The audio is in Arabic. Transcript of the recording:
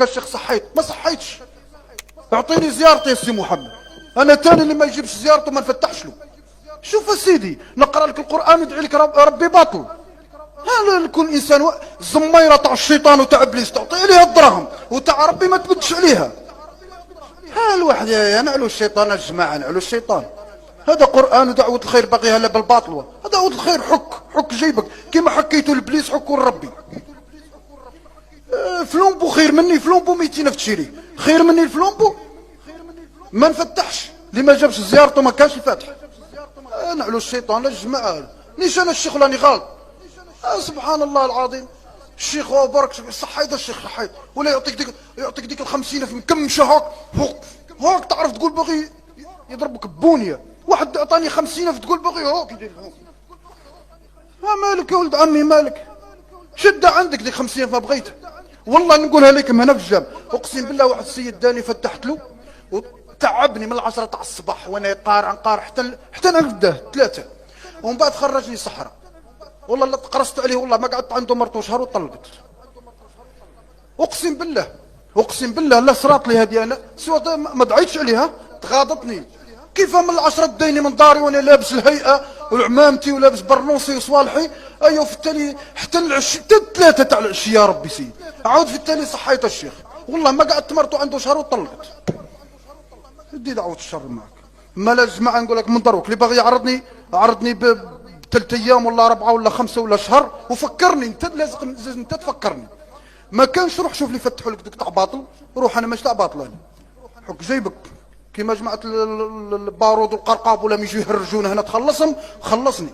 الشيخ صحيت ما صحيتش. اعطيني زيارتي يا سي محمد، انا تاني اللي ما يجيبش زيارته ما نفتحش له. شوف يا سيدي، نقرا لك القران يدعي لك ربي باطل. هل كل انسان زميره تاع الشيطان وتاع ابليس تعطي ليها الدراهم وتاع ربي ما تبدش عليها؟ ها الواحد ينعلو الشيطان يا جماعه، نعلو الشيطان. هذا قران ودعوه الخير باقيها لا بالباطل. هذا دعوه الخير حك جيبك كيما حكيتوا لابليس حكوا لربي. فلومبو خير مني، فلومبو 200 في تشيري خير مني الفلومبو. ما نفتحش اللي ما جابش زيارته ما كانش الفاتح. نعلو الشيطان الجماعه. نيش انا الشيخ راني غلط. سبحان الله العظيم. الشيخ هو برك صحيت الشيخ صحيت ولا يعطيك ديك ال50,000 مكمشه هاك تعرف تقول باغي يضربك ببونيه. واحد عطاني 50,000 تقول باغي هاك يدير هاك. مالك يا ولد عمي مالك؟ شد عندك ديك 50,000 ما بغيت. والله نقولها لكم هنا في الجامع، اقسم بالله واحد السيد داني فتحت له وتعبني من 10 تاع الصباح وانا قارع حتى نبدا 3 ومن بعد خرجني صحراء. والله لا تقرصت عليه، والله ما قعدت عنده مرته شهر وطلقت. اقسم بالله لا صرات لي هذه انا سوى ما دعيتش عليها تغاضتني. كيف من 10 دايني من داري وانا لابس الهيئه وعمامتي ولابس برنوسي وصوالحي. ايوه في التالي حتى العشي حتى 3 تاع العشي يا ربي سيدي. عاود في التالي صحيت الشيخ، والله ما قعدت مرته عنده شهر وطلقت. دي دعوه الشر معك. ما لا جماعه نقول لك من دروك اللي باغي عرضني ب3 ايام ولا 4 ولا 5 ولا شهر وفكرني. انت لازم انت تفكرني. ما كانش روح شوف لي فتحوا لك ديك تاع باطل. روح انا مش تاع باطل انا. حك جيبك كيما جماعه البارود والقرقاب ولا يجوا يهرجونا هنا تخلصهم. خلصني.